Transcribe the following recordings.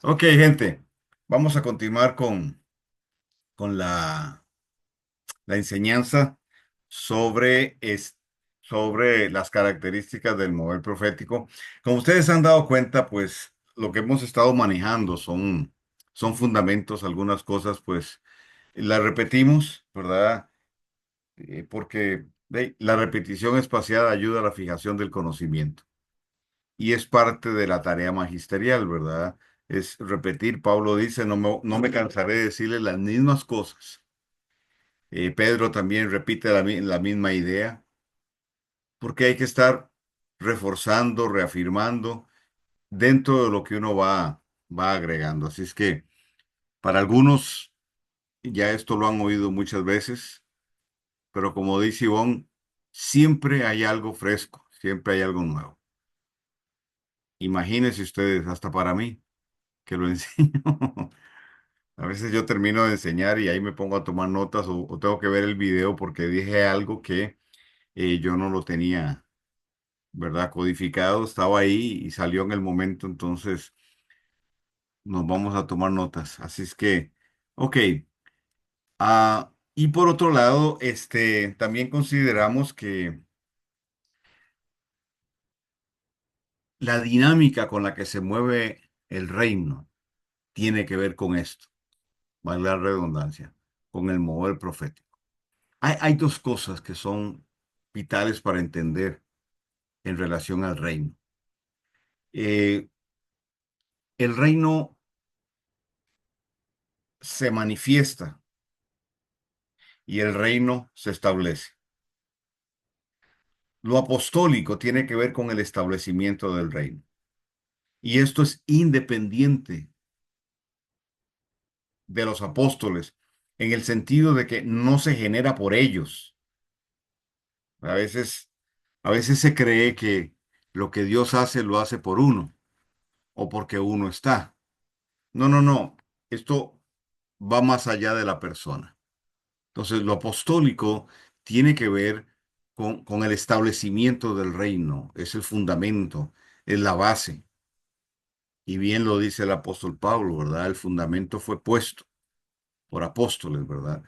Ok, gente, vamos a continuar con la enseñanza sobre, sobre las características del mover profético. Como ustedes han dado cuenta, pues lo que hemos estado manejando son fundamentos, algunas cosas, pues las repetimos, ¿verdad? Porque la repetición espaciada ayuda a la fijación del conocimiento. Y es parte de la tarea magisterial, ¿verdad? Es repetir, Pablo dice, no me cansaré de decirle las mismas cosas. Pedro también repite la misma idea, porque hay que estar reforzando, reafirmando dentro de lo que uno va agregando. Así es que para algunos ya esto lo han oído muchas veces, pero como dice Ivonne, siempre hay algo fresco, siempre hay algo nuevo. Imagínense ustedes, hasta para mí, que lo enseño. A veces yo termino de enseñar y ahí me pongo a tomar notas o tengo que ver el video porque dije algo que yo no lo tenía, ¿verdad? Codificado, estaba ahí y salió en el momento, entonces nos vamos a tomar notas. Así es que, ok. Y por otro lado, también consideramos que la dinámica con la que se mueve el reino tiene que ver con esto, vale la redundancia, con el mover profético. Hay dos cosas que son vitales para entender en relación al reino. Eh, el reino se manifiesta y el reino se establece. Lo apostólico tiene que ver con el establecimiento del reino. Y esto es independiente de los apóstoles, en el sentido de que no se genera por ellos. A veces, a veces se cree que lo que Dios hace lo hace por uno o porque uno está. No, no, no. Esto va más allá de la persona. Entonces, lo apostólico tiene que ver con el establecimiento del reino. Es el fundamento, es la base. Y bien lo dice el apóstol Pablo, ¿verdad? El fundamento fue puesto por apóstoles, ¿verdad?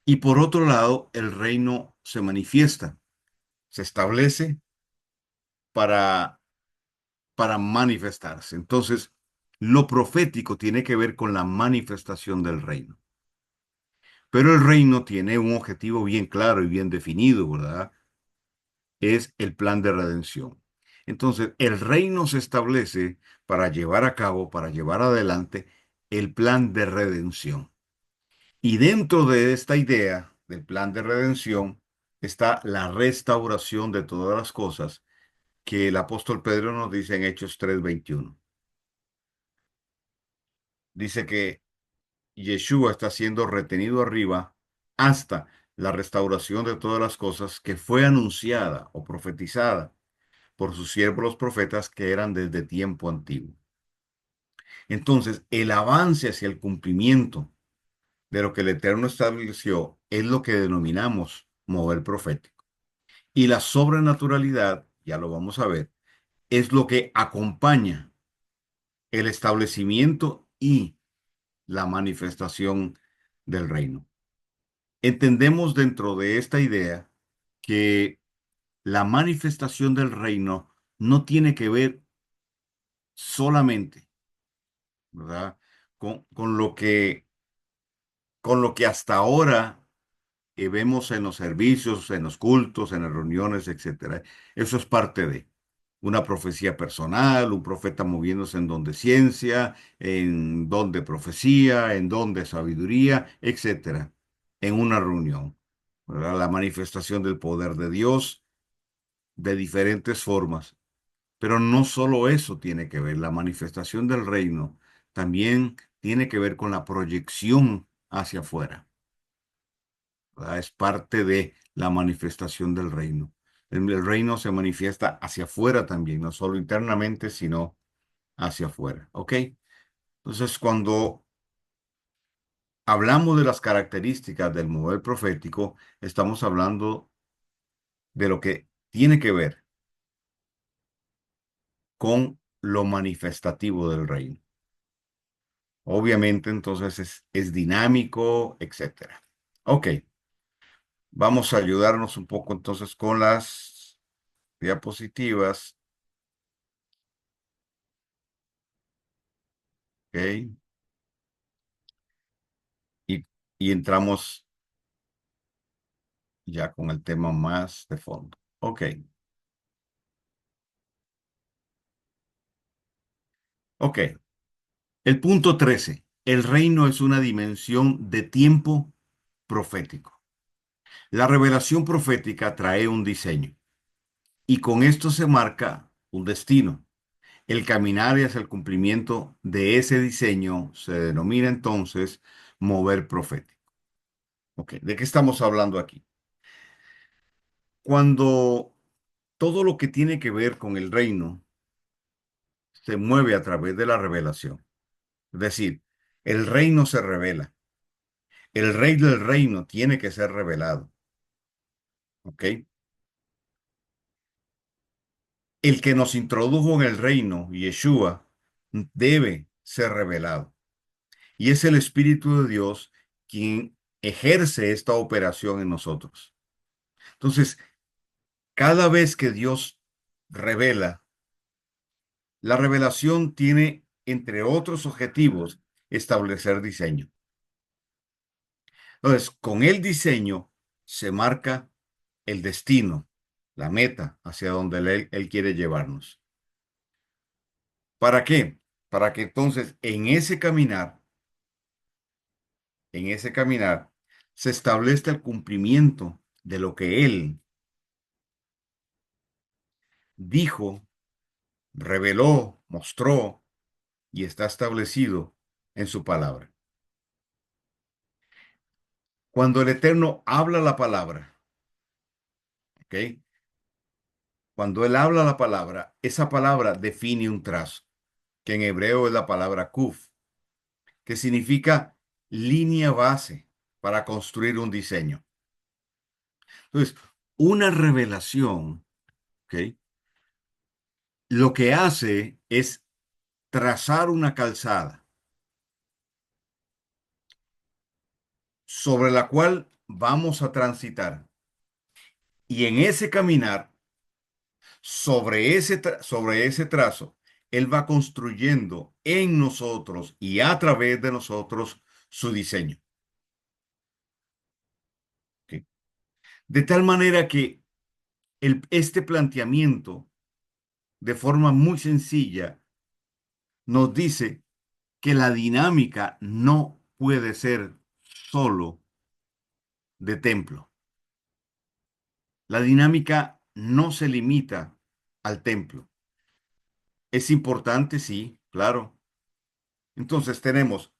Y por otro lado, el reino se manifiesta, se establece para, para manifestarse. Entonces, lo profético tiene que ver con la manifestación del reino. Pero el reino tiene un objetivo bien claro y bien definido, ¿verdad? Es el plan de redención. Entonces, el reino se establece para llevar a cabo, para llevar adelante el plan de redención. Y dentro de esta idea del plan de redención está la restauración de todas las cosas que el apóstol Pedro nos dice en Hechos 3:21. Dice que Yeshua está siendo retenido arriba hasta la restauración de todas las cosas que fue anunciada o profetizada por sus siervos los profetas que eran desde tiempo antiguo. Entonces, el avance hacia el cumplimiento de lo que el Eterno estableció es lo que denominamos mover profético. Y la sobrenaturalidad, ya lo vamos a ver, es lo que acompaña el establecimiento y la manifestación del reino. Entendemos dentro de esta idea que la manifestación del reino no tiene que ver solamente, ¿verdad? Con, con lo que, con lo que hasta ahora vemos en los servicios, en los cultos, en las reuniones, etcétera. Eso es parte de una profecía personal, un profeta moviéndose en don de ciencia, en don de profecía, en don de sabiduría, etcétera, en una reunión. ¿Verdad? La manifestación del poder de Dios de diferentes formas. Pero no solo eso tiene que ver, la manifestación del reino también tiene que ver con la proyección hacia afuera. ¿Verdad? Es parte de la manifestación del reino. El reino se manifiesta hacia afuera también, no solo internamente, sino hacia afuera. ¿Ok? Entonces, cuando hablamos de las características del mover profético, estamos hablando de lo que tiene que ver con lo manifestativo del reino. Obviamente, entonces es dinámico, etcétera. Ok, vamos a ayudarnos un poco entonces con las diapositivas. Ok, y, y entramos ya con el tema más de fondo. Ok, ok. El punto 13. El reino es una dimensión de tiempo profético. La revelación profética trae un diseño y con esto se marca un destino. El caminar hacia el cumplimiento de ese diseño se denomina entonces mover profético. Ok, ¿de qué estamos hablando aquí? Cuando todo lo que tiene que ver con el reino se mueve a través de la revelación. Es decir, el reino se revela. El rey del reino tiene que ser revelado. ¿Ok? El que nos introdujo en el reino, Yeshua, debe ser revelado. Y es el Espíritu de Dios quien ejerce esta operación en nosotros. Entonces, cada vez que Dios revela, la revelación tiene, entre otros objetivos, establecer diseño. Entonces, con el diseño se marca el destino, la meta hacia donde él quiere llevarnos. ¿Para qué? Para que entonces en ese caminar, se establezca el cumplimiento de lo que Él dijo, reveló, mostró y está establecido en su palabra. Cuando el Eterno habla la palabra, ¿ok? Cuando Él habla la palabra, esa palabra define un trazo, que en hebreo es la palabra kuf, que significa línea base para construir un diseño. Entonces, una revelación, ¿ok? Lo que hace es trazar una calzada sobre la cual vamos a transitar. Y en ese caminar, sobre ese trazo, Él va construyendo en nosotros y a través de nosotros su diseño. ¿Ok? De tal manera que este planteamiento, de forma muy sencilla, nos dice que la dinámica no puede ser solo de templo. La dinámica no se limita al templo. Es importante, sí, claro. Entonces tenemos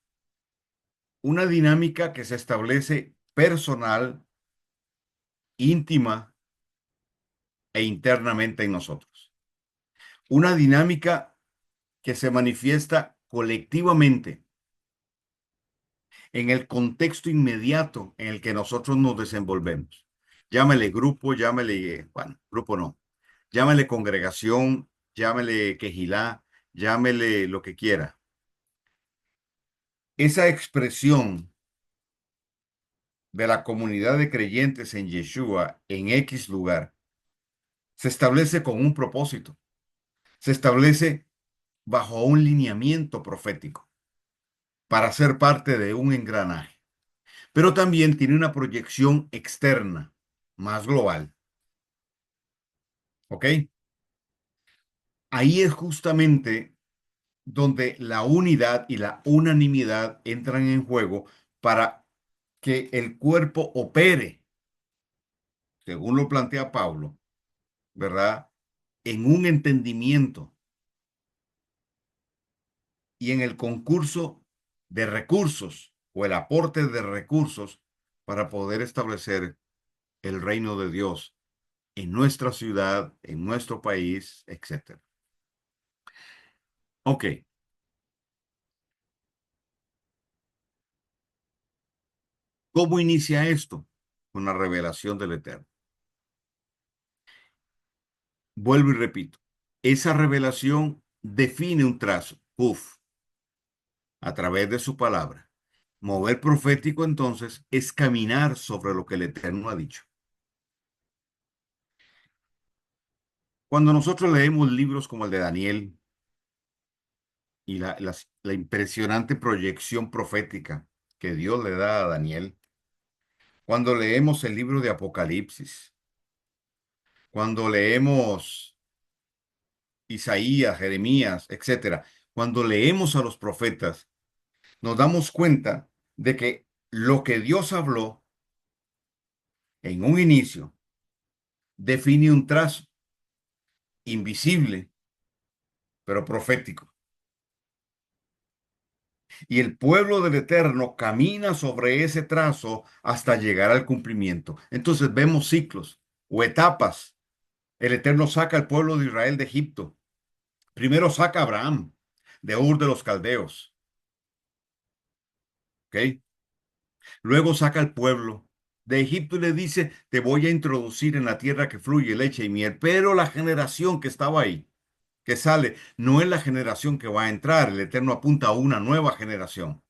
una dinámica que se establece personal, íntima e internamente en nosotros. Una dinámica que se manifiesta colectivamente en el contexto inmediato en el que nosotros nos desenvolvemos. Llámele grupo, llámele, bueno, grupo no, llámele congregación, llámele quejilá, llámele lo que quiera. Esa expresión de la comunidad de creyentes en Yeshua en X lugar se establece con un propósito, se establece bajo un lineamiento profético para ser parte de un engranaje, pero también tiene una proyección externa, más global. ¿Ok? Ahí es justamente donde la unidad y la unanimidad entran en juego para que el cuerpo opere, según lo plantea Pablo, ¿verdad? En un entendimiento y en el concurso de recursos o el aporte de recursos para poder establecer el reino de Dios en nuestra ciudad, en nuestro país, etcétera. Ok, ¿cómo inicia esto? Con la revelación del Eterno. Vuelvo y repito, esa revelación define un trazo, uf, a través de su palabra. Mover profético entonces es caminar sobre lo que el Eterno ha dicho. Cuando nosotros leemos libros como el de Daniel y la impresionante proyección profética que Dios le da a Daniel, cuando leemos el libro de Apocalipsis, cuando leemos Isaías, Jeremías, etcétera, cuando leemos a los profetas, nos damos cuenta de que lo que Dios habló en un inicio define un trazo invisible, pero profético. Y el pueblo del Eterno camina sobre ese trazo hasta llegar al cumplimiento. Entonces vemos ciclos o etapas. El Eterno saca al pueblo de Israel de Egipto. Primero saca a Abraham de Ur de los Caldeos. ¿Ok? Luego saca al pueblo de Egipto y le dice, te voy a introducir en la tierra que fluye leche y miel. Pero la generación que estaba ahí, que sale, no es la generación que va a entrar. El Eterno apunta a una nueva generación.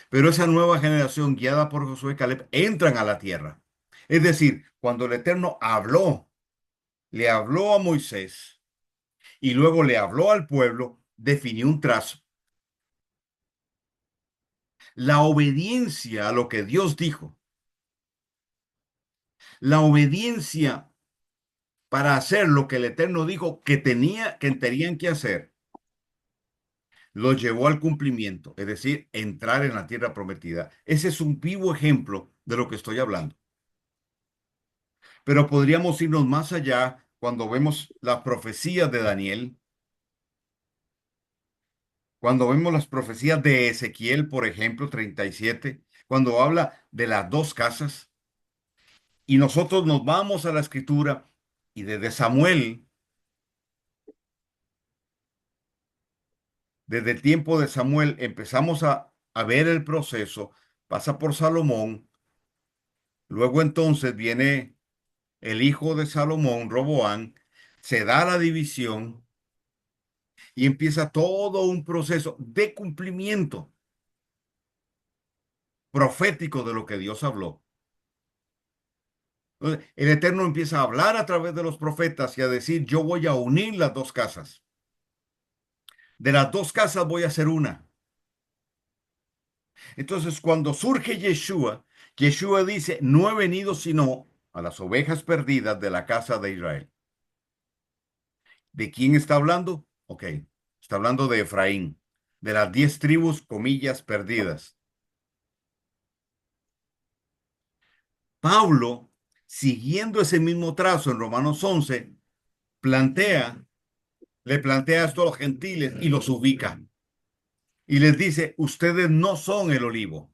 Pero esa nueva generación, guiada por Josué y Caleb, entran a la tierra. Es decir, cuando el Eterno habló, le habló a Moisés y luego le habló al pueblo, definió un trazo. La obediencia a lo que Dios dijo, la obediencia para hacer lo que el Eterno dijo que tenían que hacer, lo llevó al cumplimiento, es decir, entrar en la tierra prometida. Ese es un vivo ejemplo de lo que estoy hablando. Pero podríamos irnos más allá cuando vemos las profecías de Daniel, cuando vemos las profecías de Ezequiel, por ejemplo, 37, cuando habla de las dos casas, y nosotros nos vamos a la escritura y desde el tiempo de Samuel empezamos a ver el proceso, pasa por Salomón, luego entonces viene el hijo de Salomón, Roboán, se da la división y empieza todo un proceso de cumplimiento profético de lo que Dios habló. Entonces, el Eterno empieza a hablar a través de los profetas y a decir, yo voy a unir las dos casas. De las dos casas voy a hacer una. Entonces, cuando surge Yeshua, Yeshua dice, no he venido sino a las ovejas perdidas de la casa de Israel. ¿De quién está hablando? Ok, está hablando de Efraín, de las 10 tribus, comillas, perdidas. Pablo, siguiendo ese mismo trazo en Romanos 11, plantea, le plantea esto a los gentiles y los ubica. Y les dice, ustedes no son el olivo.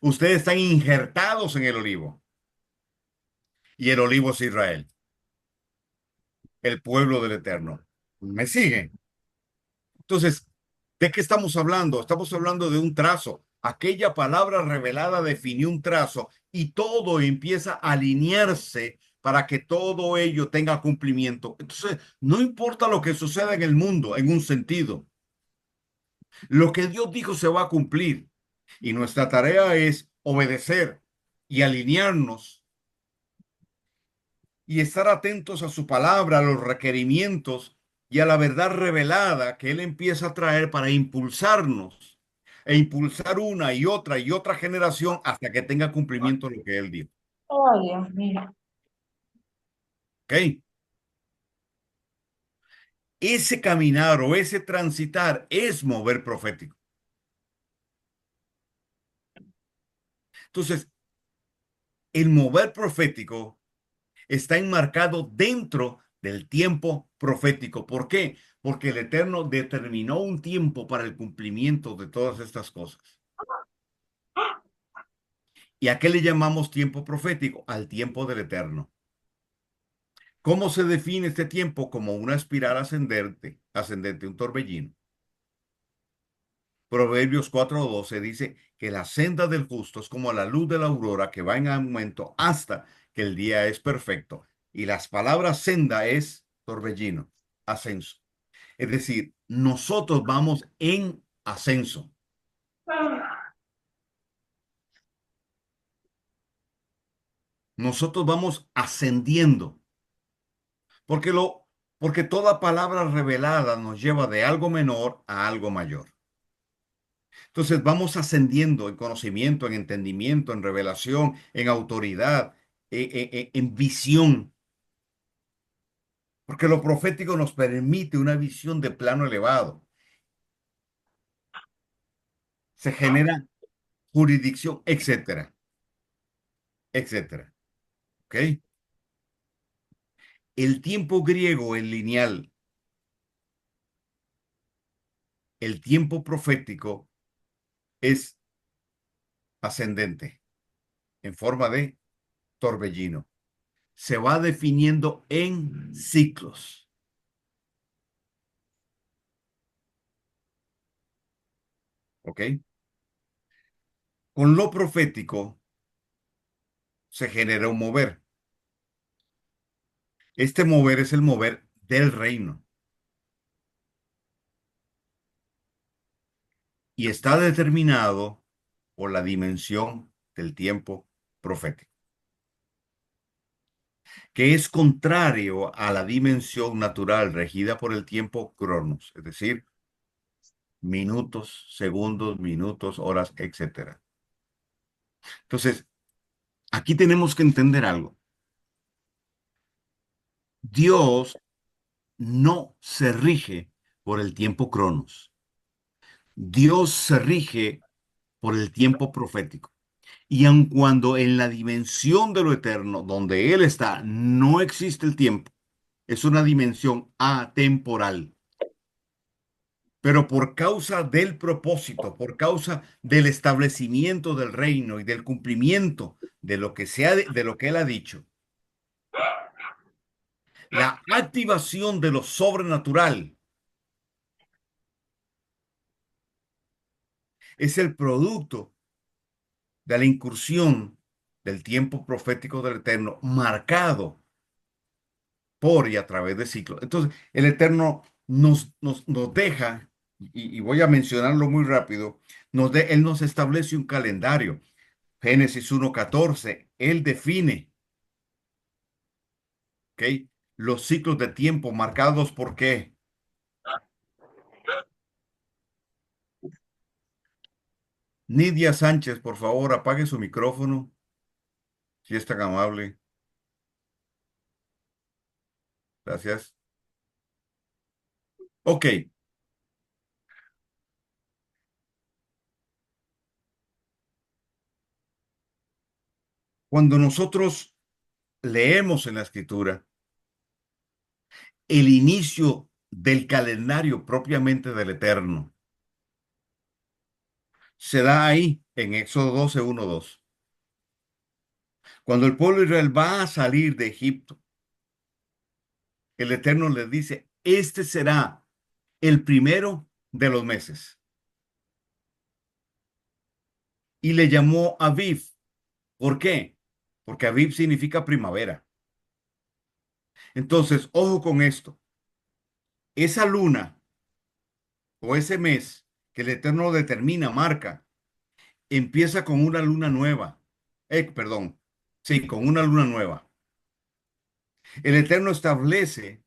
Ustedes están injertados en el olivo. Y el olivo es Israel, el pueblo del Eterno. ¿Me siguen? Entonces, ¿de qué estamos hablando? Estamos hablando de un trazo. Aquella palabra revelada definió un trazo y todo empieza a alinearse para que todo ello tenga cumplimiento. Entonces, no importa lo que suceda en el mundo, en un sentido, lo que Dios dijo se va a cumplir. Y nuestra tarea es obedecer y alinearnos y estar atentos a su palabra, a los requerimientos y a la verdad revelada que Él empieza a traer para impulsarnos e impulsar una y otra generación hasta que tenga cumplimiento lo que Él dijo. Oh, Dios mío. ¿Ok? Ese caminar o ese transitar es mover profético. Entonces, el mover profético está enmarcado dentro del tiempo profético. ¿Por qué? Porque el Eterno determinó un tiempo para el cumplimiento de todas estas cosas. ¿Y a qué le llamamos tiempo profético? Al tiempo del Eterno. ¿Cómo se define este tiempo? Como una espiral ascendente, un torbellino. Proverbios 4:12 dice que la senda del justo es como la luz de la aurora que va en aumento hasta que el día es perfecto. Y las palabras senda es torbellino, ascenso. Es decir, nosotros vamos en ascenso. Nosotros vamos ascendiendo. Porque porque toda palabra revelada nos lleva de algo menor a algo mayor. Entonces vamos ascendiendo en conocimiento, en entendimiento, en revelación, en autoridad, en visión. Porque lo profético nos permite una visión de plano elevado. Se genera jurisdicción, etcétera, etcétera. ¿Ok? El tiempo griego es lineal. El tiempo profético es ascendente en forma de torbellino. Se va definiendo en ciclos. ¿Ok? Con lo profético se genera un mover. Este mover es el mover del reino y está determinado por la dimensión del tiempo profético, que es contrario a la dimensión natural regida por el tiempo cronos, es decir, minutos, segundos, minutos, horas, etcétera. Entonces, aquí tenemos que entender algo. Dios no se rige por el tiempo cronos. Dios se rige por el tiempo profético. Y aun cuando en la dimensión de lo eterno, donde Él está, no existe el tiempo, es una dimensión atemporal. Pero por causa del propósito, por causa del establecimiento del reino y del cumplimiento de lo que de lo que Él ha dicho, la activación de lo sobrenatural es el producto de la incursión del tiempo profético del Eterno, marcado por y a través de ciclos. Entonces, el Eterno nos deja, y voy a mencionarlo muy rápido, Él nos establece un calendario. Génesis 1:14, Él define, ¿ok? Los ciclos de tiempo marcados por qué. Nidia Sánchez, por favor, apague su micrófono, si es tan amable. Gracias. Ok, cuando nosotros leemos en la escritura el inicio del calendario propiamente del Eterno, se da ahí en Éxodo 12:1-2. Cuando el pueblo de Israel va a salir de Egipto, el Eterno les dice, este será el primero de los meses. Y le llamó Aviv. ¿Por qué? Porque Aviv significa primavera. Entonces, ojo con esto. Esa luna o ese mes que el Eterno determina, marca, empieza con una luna nueva. Perdón. Sí, con una luna nueva. El Eterno establece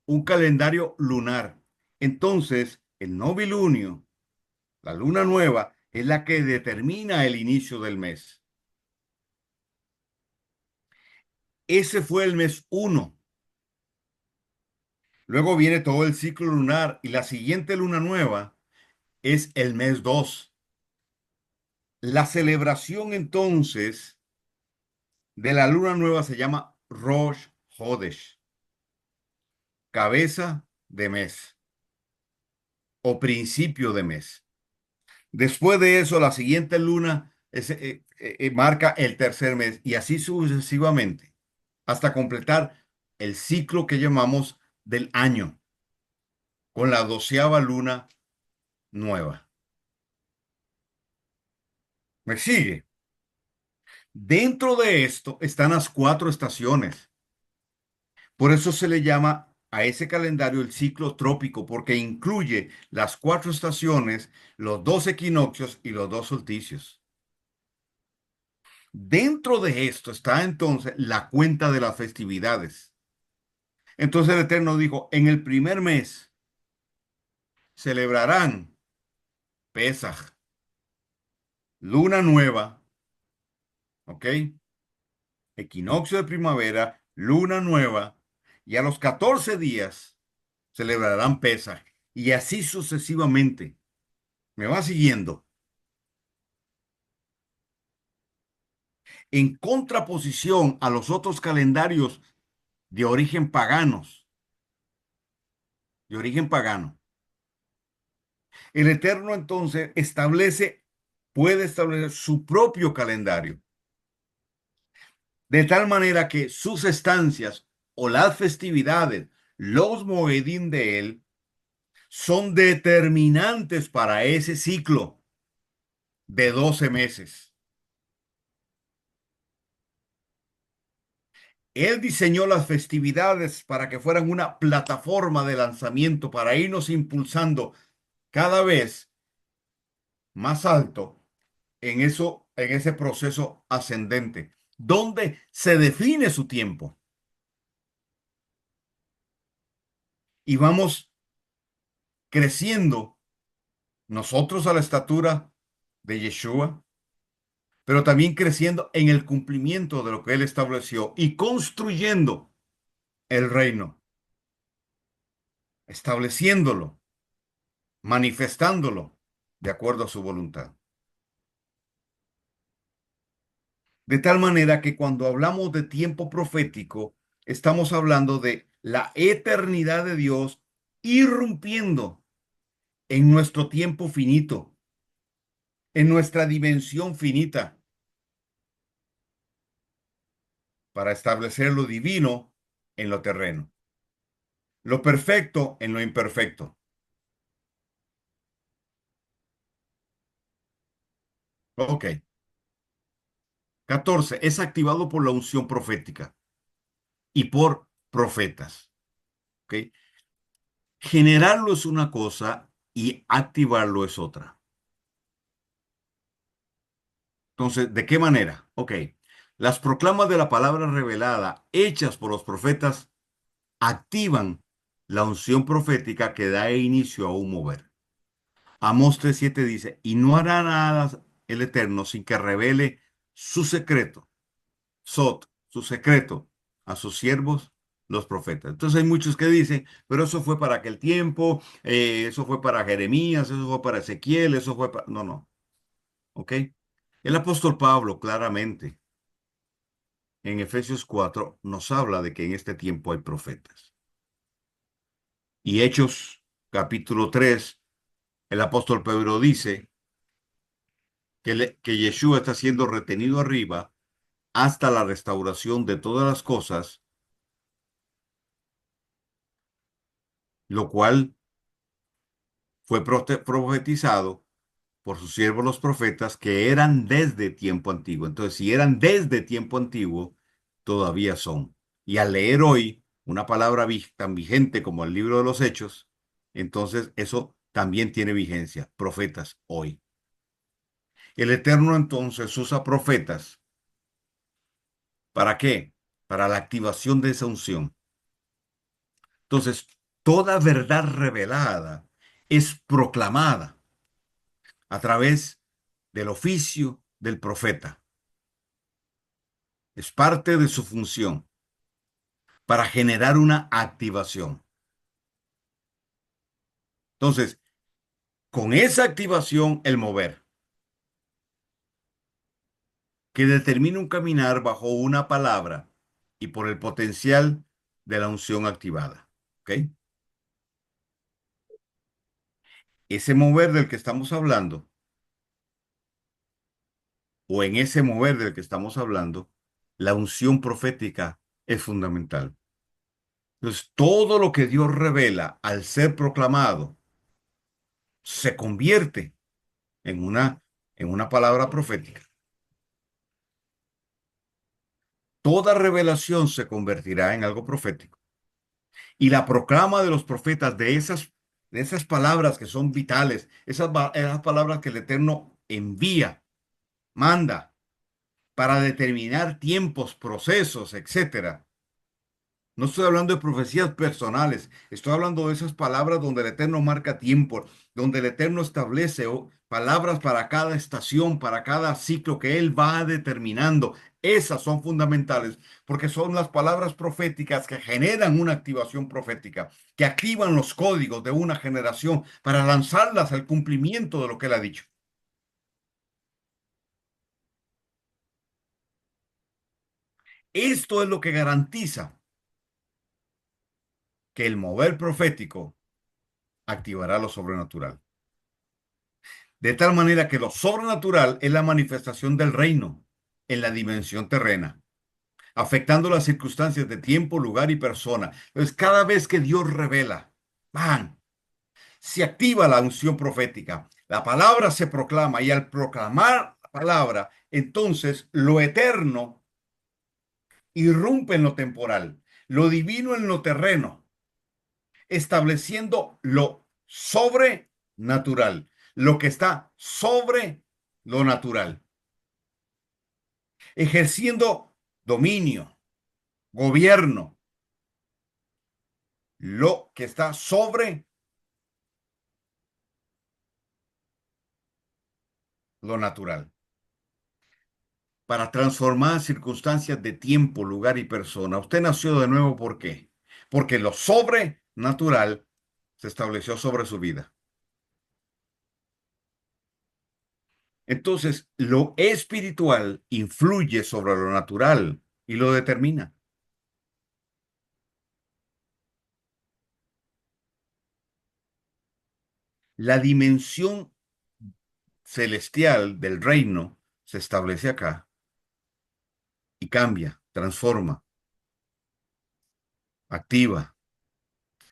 un calendario lunar. Entonces, el novilunio, la luna nueva, es la que determina el inicio del mes. Ese fue el mes uno. Luego viene todo el ciclo lunar y la siguiente luna nueva es el mes 2. La celebración entonces de la luna nueva se llama Rosh Hodesh, cabeza de mes o principio de mes. Después de eso, la siguiente luna marca el tercer mes y así sucesivamente hasta completar el ciclo que llamamos del año con la 12ª luna nueva. ¿Me sigue? Dentro de esto están las 4 estaciones. Por eso se le llama a ese calendario el ciclo trópico porque incluye las 4 estaciones, los 2 equinoccios y los 2 solsticios. Dentro de esto está entonces la cuenta de las festividades. Entonces el Eterno dijo, en el primer mes celebrarán Pesaj, luna nueva, ¿ok? Equinoccio de primavera, luna nueva, y a los 14 días celebrarán Pesaj, y así sucesivamente. ¿Me va siguiendo? En contraposición a los otros calendarios de origen paganos, de origen pagano. El Eterno entonces puede establecer su propio calendario, de tal manera que sus estancias o las festividades, los moedim de él, son determinantes para ese ciclo de 12 meses. Él diseñó las festividades para que fueran una plataforma de lanzamiento para irnos impulsando cada vez más alto en ese proceso ascendente, donde se define su tiempo y vamos creciendo nosotros a la estatura de Yeshua, pero también creciendo en el cumplimiento de lo que él estableció y construyendo el reino, estableciéndolo, manifestándolo de acuerdo a su voluntad. De tal manera que cuando hablamos de tiempo profético, estamos hablando de la eternidad de Dios irrumpiendo en nuestro tiempo finito, en nuestra dimensión finita, para establecer lo divino en lo terreno, lo perfecto en lo imperfecto. Ok. 14. Es activado por la unción profética y por profetas. ¿Ok? Generarlo es una cosa y activarlo es otra. Entonces, ¿de qué manera? Ok. Las proclamas de la palabra revelada hechas por los profetas activan la unción profética que da inicio a un mover. Amós 3:7 dice, y no hará nada el Eterno sin que revele su secreto, su secreto a sus siervos, los profetas. Entonces hay muchos que dicen, pero eso fue para aquel tiempo, eso fue para Jeremías, eso fue para Ezequiel, eso fue para... No, no, ¿ok? El apóstol Pablo claramente en Efesios 4 nos habla de que en este tiempo hay profetas. Y Hechos capítulo 3, el apóstol Pedro dice que Yeshua está siendo retenido arriba hasta la restauración de todas las cosas, lo cual fue profetizado por sus siervos los profetas que eran desde tiempo antiguo. Entonces, si eran desde tiempo antiguo, todavía son. Y al leer hoy una palabra tan vigente como el libro de los Hechos, entonces eso también tiene vigencia. Profetas hoy. El Eterno entonces usa profetas. ¿Para qué? Para la activación de esa unción. Entonces, toda verdad revelada es proclamada a través del oficio del profeta. Es parte de su función para generar una activación. Entonces, con esa activación, el mover, que determina un caminar bajo una palabra y por el potencial de la unción activada. ¿Ok? Ese mover del que estamos hablando, o en ese mover del que estamos hablando, la unción profética es fundamental. Entonces, todo lo que Dios revela al ser proclamado se convierte en una palabra profética. Toda revelación se convertirá en algo profético. Y la proclama de los profetas de esas palabras que son vitales, esas palabras que el Eterno envía, manda para determinar tiempos, procesos, etcétera. No estoy hablando de profecías personales, estoy hablando de esas palabras donde el Eterno marca tiempo, donde el Eterno establece palabras para cada estación, para cada ciclo que Él va determinando. Esas son fundamentales porque son las palabras proféticas que generan una activación profética, que activan los códigos de una generación para lanzarlas al cumplimiento de lo que Él ha dicho. Esto es lo que garantiza que el mover profético activará lo sobrenatural. De tal manera que lo sobrenatural es la manifestación del reino en la dimensión terrena, afectando las circunstancias de tiempo, lugar y persona. Entonces, cada vez que Dios revela, ¡bam!, se activa la unción profética. La palabra se proclama y al proclamar la palabra, entonces lo eterno irrumpe en lo temporal, lo divino en lo terreno, estableciendo lo sobrenatural, lo que está sobre lo natural, ejerciendo dominio, gobierno, lo que está sobre lo natural, para transformar circunstancias de tiempo, lugar y persona. Usted nació de nuevo, ¿por qué? Porque lo sobrenatural se estableció sobre su vida. Entonces, lo espiritual influye sobre lo natural y lo determina. La dimensión celestial del reino se establece acá y cambia, transforma, activa,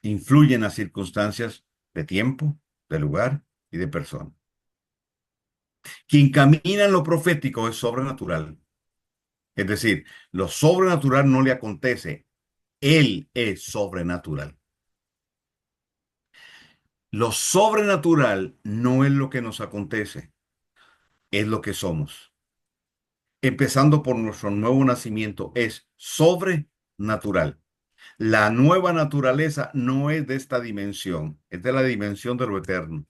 influye en las circunstancias de tiempo, de lugar y de persona. Quien camina en lo profético es sobrenatural. Es decir, lo sobrenatural no le acontece, él es sobrenatural. Lo sobrenatural no es lo que nos acontece, es lo que somos. Empezando por nuestro nuevo nacimiento, es sobrenatural. La nueva naturaleza no es de esta dimensión, es de la dimensión de lo eterno.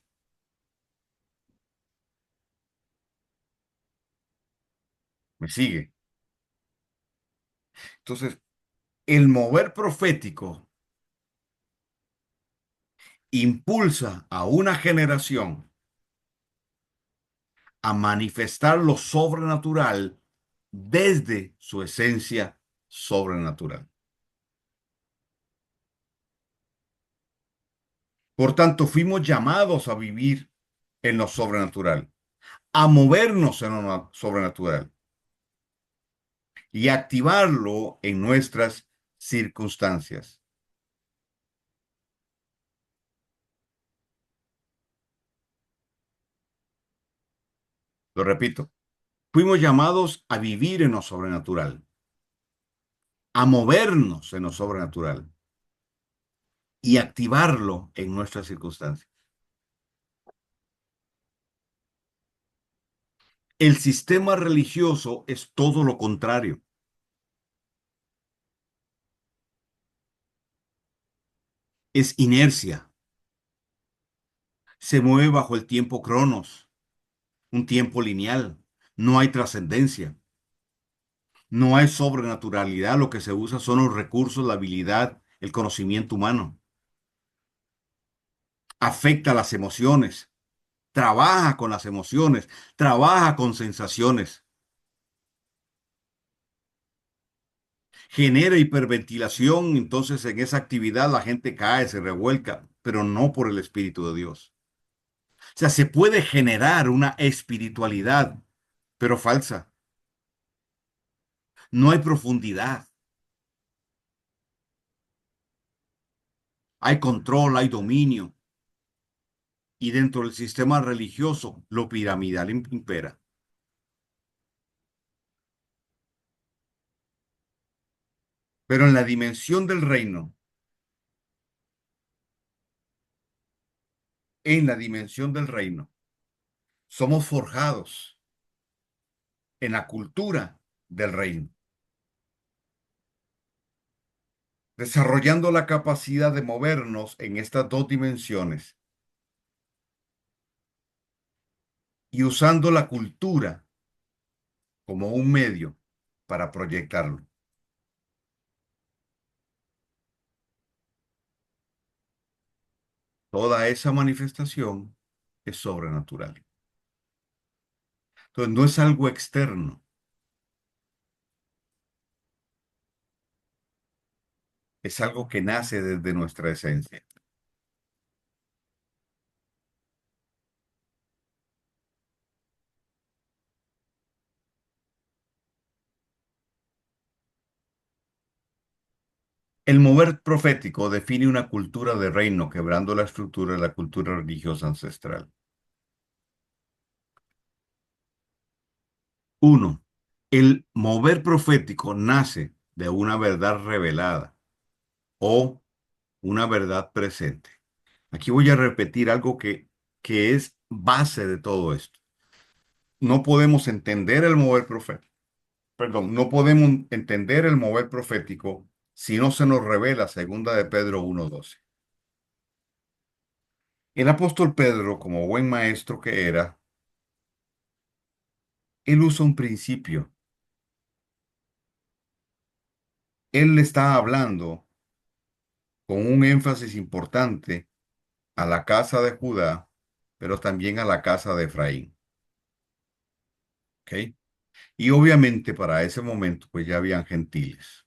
¿Me sigue? Entonces, el mover profético impulsa a una generación a manifestar lo sobrenatural desde su esencia sobrenatural. Por tanto, fuimos llamados a vivir en lo sobrenatural, a movernos en lo sobrenatural y activarlo en nuestras circunstancias. Lo repito, fuimos llamados a vivir en lo sobrenatural, a movernos en lo sobrenatural y activarlo en nuestras circunstancias. El sistema religioso es todo lo contrario, es inercia, se mueve bajo el tiempo cronos, un tiempo lineal, no hay trascendencia, no hay sobrenaturalidad, lo que se usa son los recursos, la habilidad, el conocimiento humano, afecta las emociones, trabaja con las emociones, trabaja con sensaciones, genera hiperventilación, entonces en esa actividad la gente cae, se revuelca, pero no por el Espíritu de Dios. O sea, se puede generar una espiritualidad, pero falsa. No hay profundidad, hay control, hay dominio, y dentro del sistema religioso lo piramidal impera. Pero en la dimensión del reino, en la dimensión del reino, somos forjados en la cultura del reino, desarrollando la capacidad de movernos en estas dos dimensiones y usando la cultura como un medio para proyectarlo. Toda esa manifestación es sobrenatural. Entonces, no es algo externo, es algo que nace desde nuestra esencia. El mover profético define una cultura de reino, quebrando la estructura de la cultura religiosa ancestral. Uno, el mover profético nace de una verdad revelada o una verdad presente. Aquí voy a repetir algo que es base de todo esto. No podemos entender el mover profético, perdón, no podemos entender el mover profético si no se nos revela segunda de Pedro 1:12. El apóstol Pedro, como buen maestro que era, él usa un principio. Él le está hablando con un énfasis importante a la casa de Judá, pero también a la casa de Efraín. ¿Ok? Y obviamente para ese momento, pues ya habían gentiles.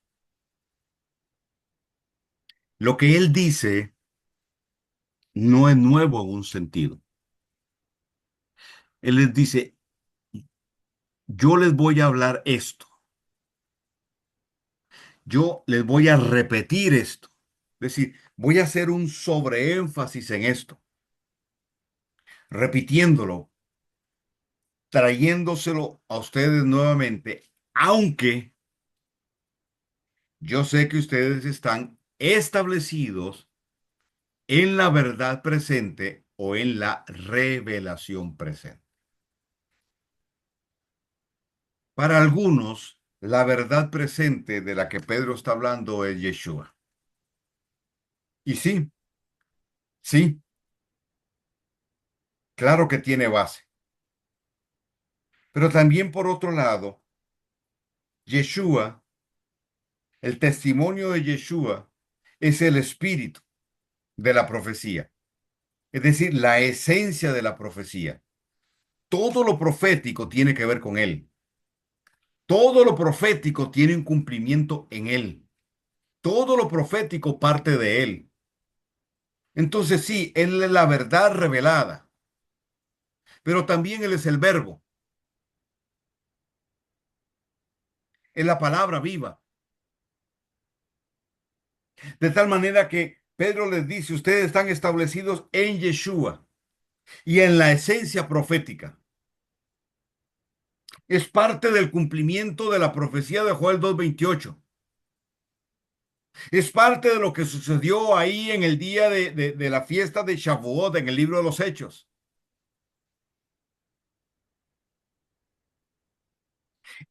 Lo que él dice no es nuevo en un sentido. Él les dice, yo les voy a hablar esto, yo les voy a repetir esto. Es decir, voy a hacer un sobreénfasis en esto, repitiéndolo, trayéndoselo a ustedes nuevamente, aunque yo sé que ustedes están establecidos en la verdad presente o en la revelación presente. Para algunos, la verdad presente de la que Pedro está hablando es Yeshua. Y sí, sí, claro que tiene base. Pero también por otro lado, Yeshua, el testimonio de Yeshua, es el espíritu de la profecía, es decir, la esencia de la profecía. Todo lo profético tiene que ver con él. Todo lo profético tiene un cumplimiento en él. Todo lo profético parte de él. Entonces sí, él es la verdad revelada, pero también él es el verbo, es la palabra viva. De tal manera que Pedro les dice, ustedes están establecidos en Yeshua y en la esencia profética. Es parte del cumplimiento de la profecía de Joel 2:28. Es parte de lo que sucedió ahí en el día de la fiesta de Shavuot en el libro de los Hechos.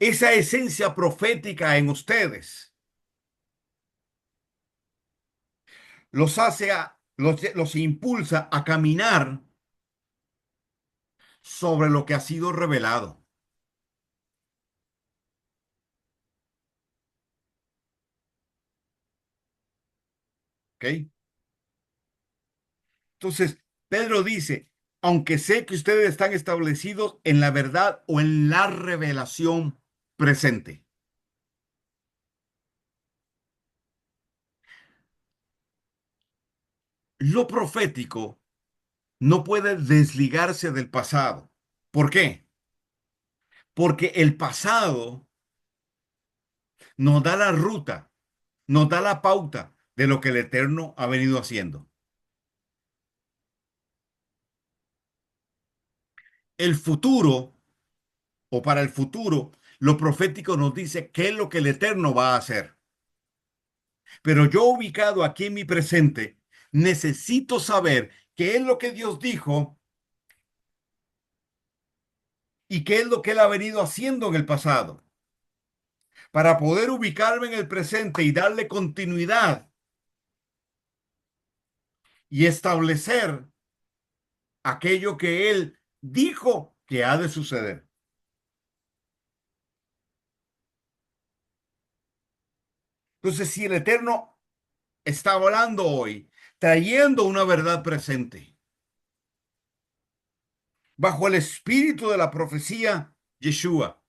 Esa esencia profética en ustedes los impulsa a caminar sobre lo que ha sido revelado. ¿Ok? Entonces, Pedro dice, aunque sé que ustedes están establecidos en la verdad o en la revelación presente, lo profético no puede desligarse del pasado. ¿Por qué? Porque el pasado nos da la ruta, nos da la pauta de lo que el Eterno ha venido haciendo. El futuro, o para el futuro, lo profético nos dice qué es lo que el Eterno va a hacer. Pero yo ubicado aquí en mi presente, necesito saber qué es lo que Dios dijo y qué es lo que Él ha venido haciendo en el pasado, para poder ubicarme en el presente y darle continuidad y establecer aquello que Él dijo que ha de suceder. Entonces, si el Eterno está hablando hoy, trayendo una verdad presente, bajo el espíritu de la profecía, Yeshua,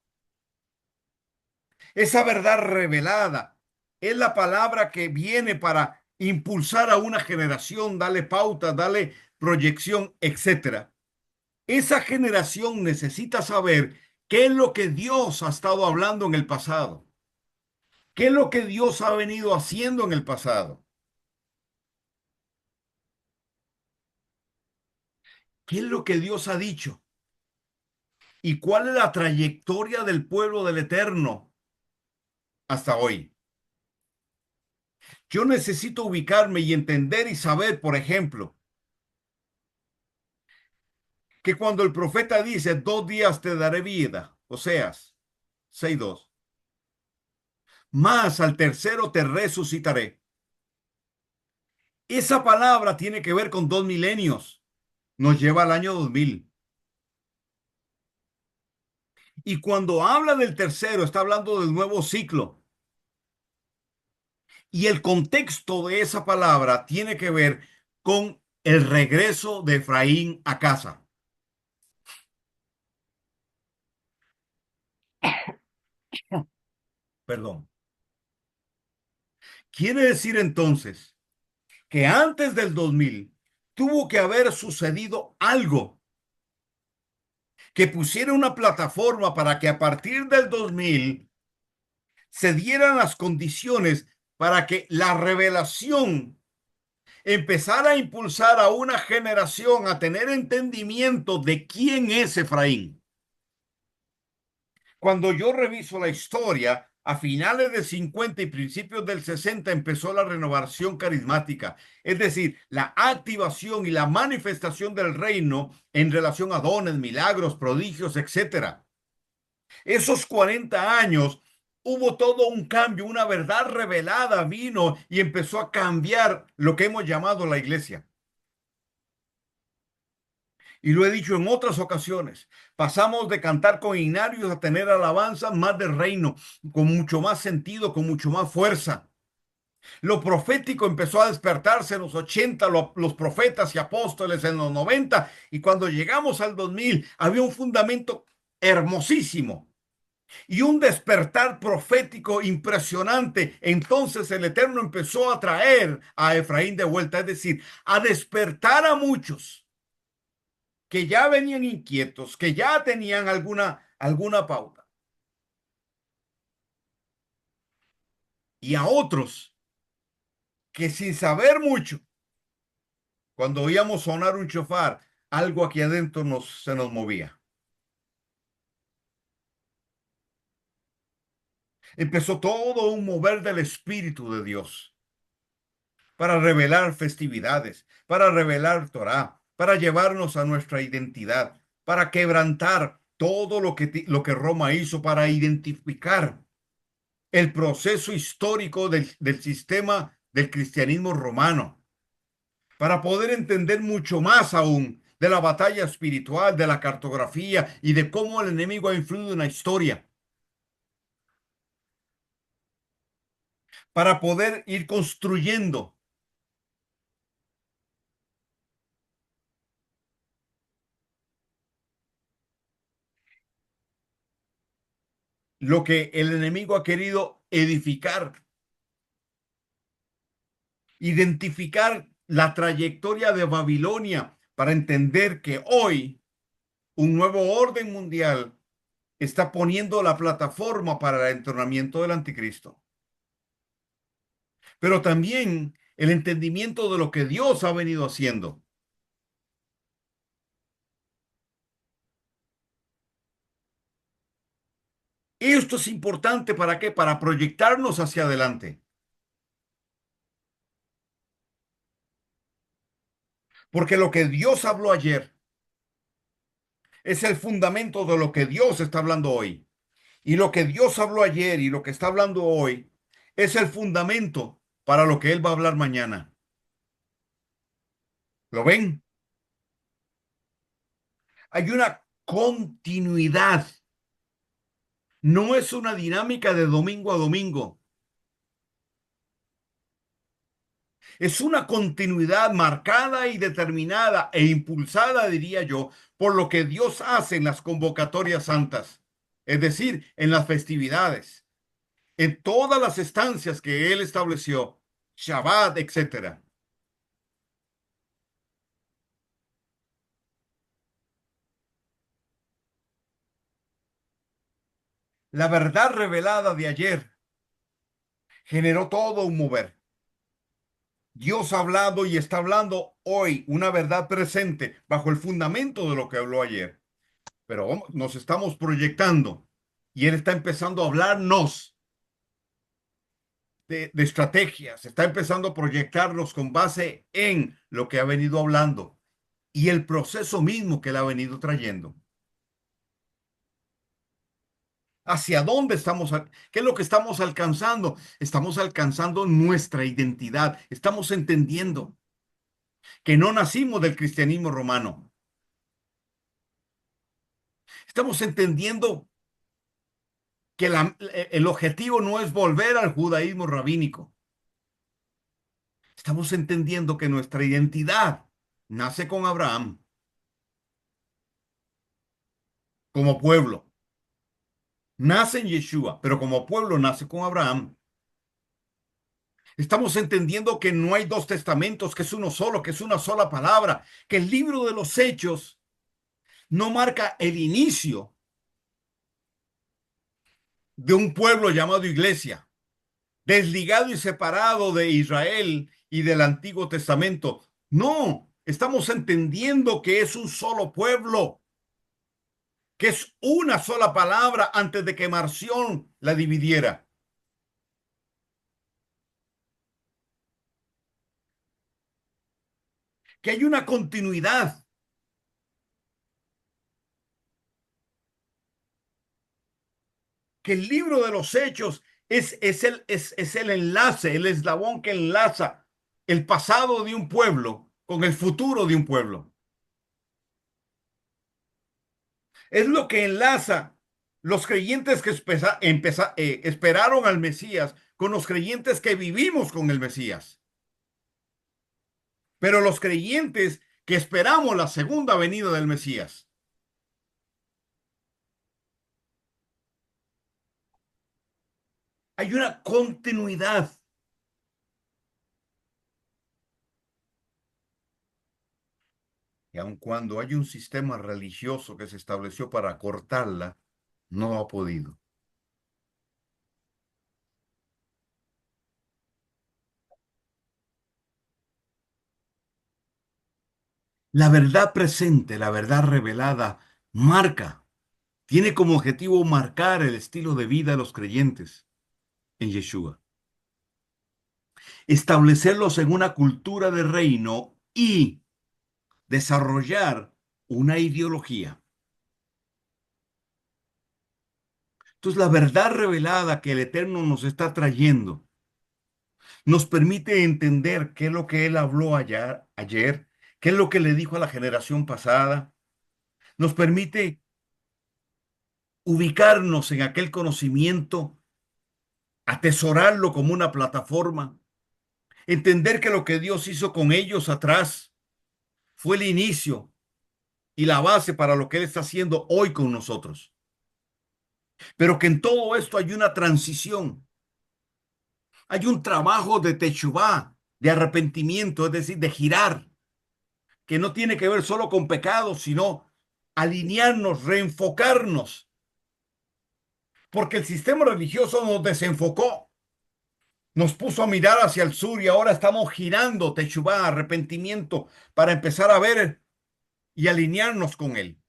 esa verdad revelada es la palabra que viene para impulsar a una generación, darle pauta, darle proyección, etcétera. Esa generación necesita saber qué es lo que Dios ha estado hablando en el pasado, qué es lo que Dios ha venido haciendo en el pasado, qué es lo que Dios ha dicho y cuál es la trayectoria del pueblo del Eterno hasta hoy. Yo necesito ubicarme y entender y saber, por ejemplo, que cuando el profeta dice 2 días te daré vida, Oseas 6:2, más al tercero te resucitaré. Esa palabra tiene que ver con 2 milenios, nos lleva al año 2000. Y cuando habla del tercero, está hablando del nuevo ciclo. Y el contexto de esa palabra tiene que ver con el regreso de Efraín a casa. Perdón. Quiere decir entonces que antes del 2000 tuvo que haber sucedido algo que pusiera una plataforma para que a partir del 2000 se dieran las condiciones para que la revelación empezara a impulsar a una generación a tener entendimiento de quién es Efraín. Cuando yo reviso la historia, a finales del 50 y principios del 60 empezó la renovación carismática, es decir, la activación y la manifestación del reino en relación a dones, milagros, prodigios, etcétera. Esos 40 años hubo todo un cambio, una verdad revelada vino y empezó a cambiar lo que hemos llamado la iglesia. Y lo he dicho en otras ocasiones, pasamos de cantar con himnarios a tener alabanzas más de reino, con mucho más sentido, con mucho más fuerza. Lo profético empezó a despertarse en los 80, los profetas y apóstoles en los 90, y cuando llegamos al 2000 había un fundamento hermosísimo y un despertar profético impresionante. Entonces el Eterno empezó a traer a Efraín de vuelta, es decir, a despertar a muchos que ya venían inquietos, que ya tenían alguna pauta, y a otros que sin saber mucho, cuando oíamos sonar un chofar, algo aquí adentro se nos movía. Empezó todo un mover del Espíritu de Dios para revelar festividades, para revelar Torah, para llevarnos a nuestra identidad, para quebrantar todo lo que Roma hizo, para identificar el proceso histórico del sistema del cristianismo romano, para poder entender mucho más aún de la batalla espiritual, de la cartografía y de cómo el enemigo ha influido en la historia, para poder ir construyendo lo que el enemigo ha querido edificar, identificar la trayectoria de Babilonia para entender que hoy un nuevo orden mundial está poniendo la plataforma para el entronamiento del anticristo, pero también el entendimiento de lo que Dios ha venido haciendo. Esto es importante, ¿para qué? Para proyectarnos hacia adelante. Porque lo que Dios habló ayer es el fundamento de lo que Dios está hablando hoy. Y lo que Dios habló ayer y lo que está hablando hoy es el fundamento para lo que Él va a hablar mañana. ¿Lo ven? Hay una continuidad. No es una dinámica de domingo a domingo. Es una continuidad marcada y determinada e impulsada, diría yo, por lo que Dios hace en las convocatorias santas, es decir, en las festividades, en todas las estancias que Él estableció, Shabbat, etcétera. La verdad revelada de ayer generó todo un mover. Dios ha hablado y está hablando hoy una verdad presente bajo el fundamento de lo que habló ayer. Pero nos estamos proyectando y Él está empezando a hablarnos de estrategias, está empezando a proyectarnos con base en lo que ha venido hablando y el proceso mismo que Él ha venido trayendo. ¿Hacia dónde estamos? ¿Qué es lo que estamos alcanzando? Estamos alcanzando nuestra identidad. Estamos entendiendo que no nacimos del cristianismo romano. Estamos entendiendo que el objetivo no es volver al judaísmo rabínico. Estamos entendiendo que nuestra identidad nace con Abraham como pueblo. Nace en Yeshua, pero como pueblo nace con Abraham. Estamos entendiendo que no hay dos testamentos, que es uno solo, que es una sola palabra, que el libro de los Hechos no marca el inicio de un pueblo llamado iglesia, desligado y separado de Israel y del Antiguo Testamento. No, estamos entendiendo que es un solo pueblo, que es una sola palabra antes de que Marción la dividiera. Que hay una continuidad, que el libro de los Hechos es el enlace, el eslabón que enlaza el pasado de un pueblo con el futuro de un pueblo. Es lo que enlaza los creyentes que esperaron al Mesías con los creyentes que vivimos con el Mesías. Pero los creyentes que esperamos la segunda venida del Mesías. Hay una continuidad. Y aun cuando hay un sistema religioso que se estableció para cortarla, no ha podido. La verdad presente, la verdad revelada, marca, tiene como objetivo marcar el estilo de vida de los creyentes en Yeshua, establecerlos en una cultura de reino y desarrollar una ideología. Entonces, la verdad revelada que el Eterno nos está trayendo nos permite entender qué es lo que Él habló ayer, qué es lo que le dijo a la generación pasada, nos permite ubicarnos en aquel conocimiento, atesorarlo como una plataforma, entender que lo que Dios hizo con ellos atrás fue el inicio y la base para lo que Él está haciendo hoy con nosotros. Pero que en todo esto hay una transición, hay un trabajo de techubá, de arrepentimiento, es decir, de girar, que no tiene que ver solo con pecados, sino alinearnos, reenfocarnos, porque el sistema religioso nos desenfocó, nos puso a mirar hacia el sur y ahora estamos girando techubá, arrepentimiento, para empezar a ver y alinearnos con Él,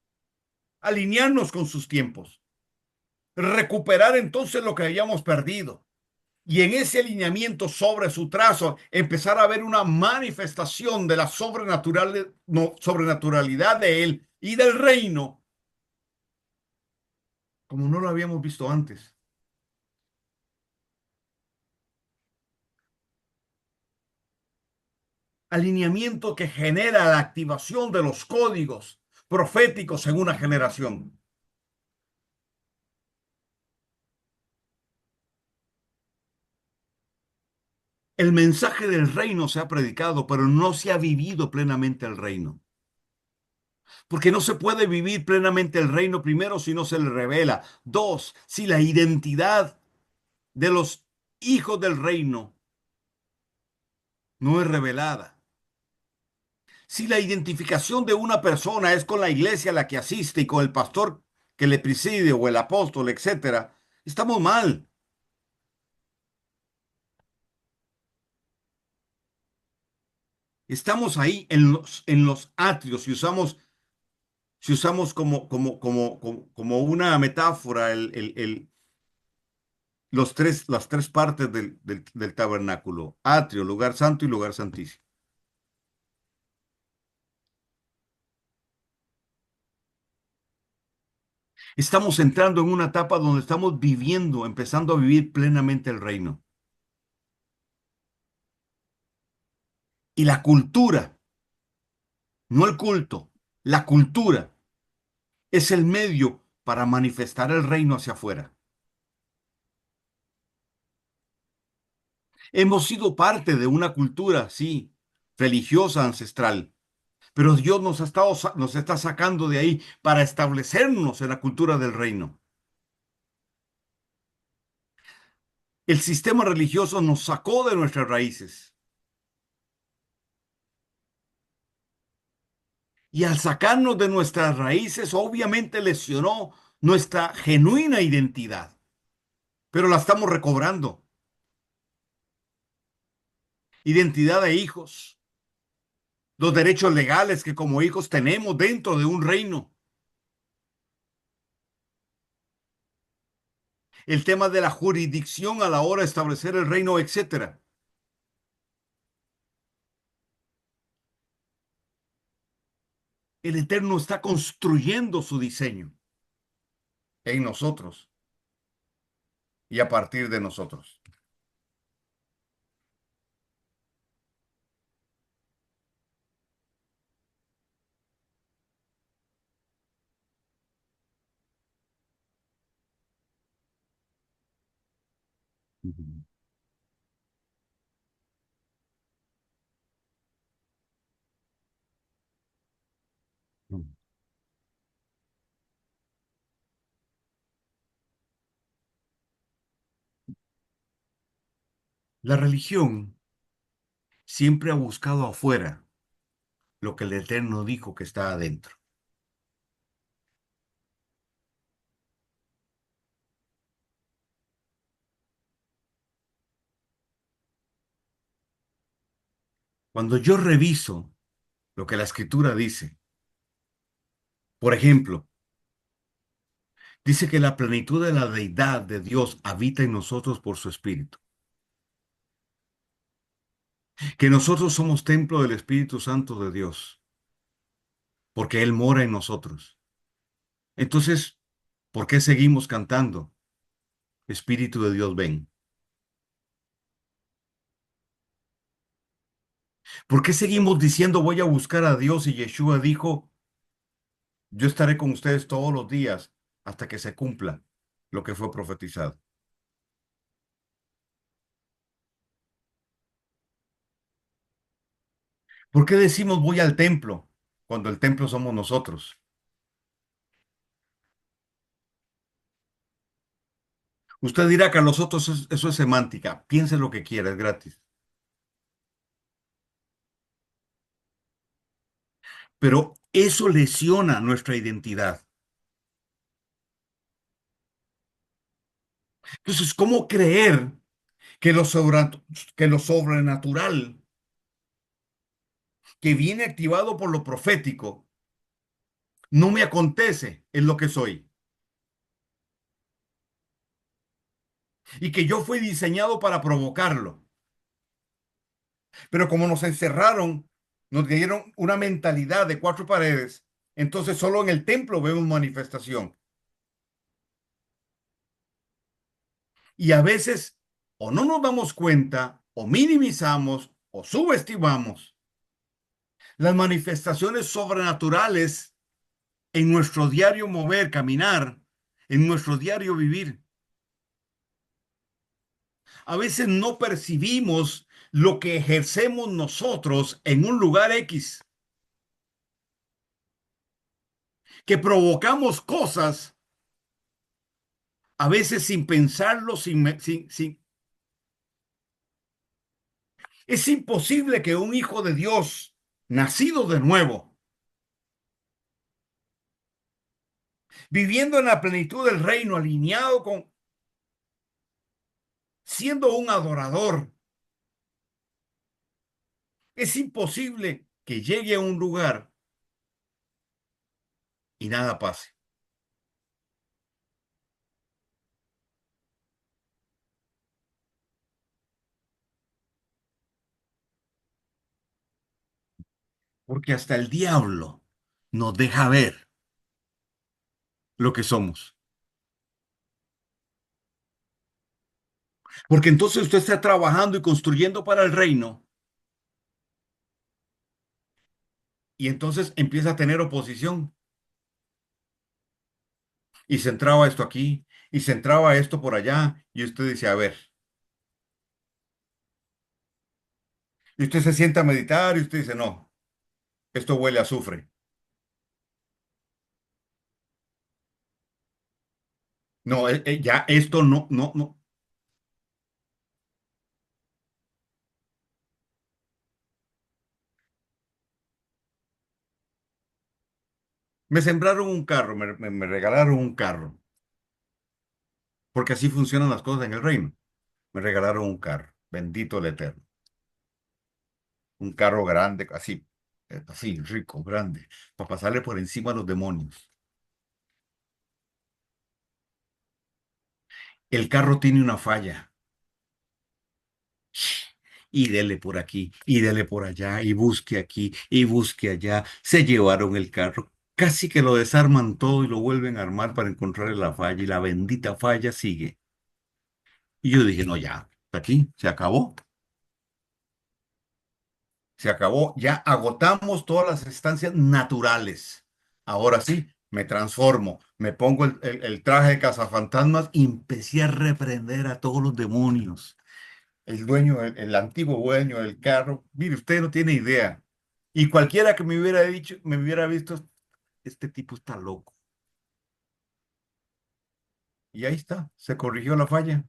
alinearnos con sus tiempos, recuperar entonces lo que hayamos perdido. Y en ese alineamiento sobre su trazo, empezar a ver una manifestación de la sobrenatural, no, sobrenaturalidad de él y del reino, como no lo habíamos visto antes. Alineamiento que genera la activación de los códigos proféticos en una generación. El mensaje del reino se ha predicado, pero no se ha vivido plenamente el reino. Porque no se puede vivir plenamente el reino primero si no se le revela. Dos, si la identidad de los hijos del reino no es revelada. Si la identificación de una persona es con la iglesia a la que asiste y con el pastor que le preside o el apóstol, etcétera, estamos mal. Estamos ahí en los atrios y usamos, si usamos como una metáfora las tres partes del tabernáculo, atrio, lugar santo y lugar santísimo. Estamos entrando en una etapa donde estamos viviendo, empezando a vivir plenamente el reino. Y la cultura, no el culto, la cultura es el medio para manifestar el reino hacia afuera. Hemos sido parte de una cultura, sí, religiosa, ancestral, pero Dios nos está sacando de ahí para establecernos en la cultura del reino. El sistema religioso nos sacó de nuestras raíces y al sacarnos de nuestras raíces obviamente lesionó nuestra genuina identidad, pero la estamos recobrando. Identidad de hijos, los derechos legales que como hijos tenemos dentro de un reino, el tema de la jurisdicción a la hora de establecer el reino, etcétera. El Eterno está construyendo su diseño en nosotros y a partir de nosotros. La religión siempre ha buscado afuera lo que el Eterno dijo que está adentro. Cuando yo reviso lo que la Escritura dice, por ejemplo, dice que la plenitud de la deidad de Dios habita en nosotros por su Espíritu, que nosotros somos templo del Espíritu Santo de Dios, porque Él mora en nosotros. Entonces, ¿por qué seguimos cantando? Espíritu de Dios, ven. ¿Por qué seguimos diciendo voy a buscar a Dios y Yeshua dijo, yo estaré con ustedes todos los días hasta que se cumpla lo que fue profetizado? ¿Por qué decimos voy al templo cuando el templo somos nosotros? Usted dirá que a los otros eso es semántica. Piense lo que quiera, es gratis. Pero eso lesiona nuestra identidad. Entonces, ¿cómo creer que que lo sobrenatural que viene activado por lo profético no me acontece en lo que soy? y que yo fui diseñado para provocarlo. Pero como nos encerraron, nos dieron una mentalidad de cuatro paredes, entonces solo en el templo vemos manifestación. Y a veces o no nos damos cuenta, o minimizamos, o subestimamos las manifestaciones sobrenaturales en nuestro diario mover, caminar, en nuestro diario vivir. A veces no percibimos lo que ejercemos nosotros en un lugar X, que provocamos cosas a veces sin pensarlo, Es imposible que un hijo de Dios, nacido de nuevo, viviendo en la plenitud del reino, alineado con, siendo un adorador, es imposible que llegue a un lugar y nada pase. Porque hasta el diablo nos deja ver lo que somos. Porque entonces usted está trabajando y construyendo para el reino y entonces empieza a tener oposición y se entraba esto aquí y se entraba esto por allá y usted dice, a ver, y usted se sienta a meditar y usted dice, no, esto huele a azufre. No, ya esto no, no, no. Me sembraron un carro, me regalaron un carro, porque así funcionan las cosas en el reino. Me regalaron un carro, bendito el Eterno. Un carro grande, así, así, rico, grande, para pasarle por encima a los demonios. El carro tiene una falla. Y dele por aquí, y dele por allá, y busque aquí, y busque allá. Se llevaron el carro. Casi que lo desarman todo y lo vuelven a armar para encontrar la falla, y la bendita falla sigue. Y yo dije, no, ya, hasta aquí, se acabó. Se acabó, ya agotamos todas las estancias naturales. Ahora sí, me transformo, me pongo el traje de cazafantasmas y empecé a reprender a todos los demonios. El dueño, el antiguo dueño del carro, mire, usted no tiene idea. Y cualquiera que me hubiera dicho, me hubiera visto, este tipo está loco. Y ahí está, se corrigió la falla.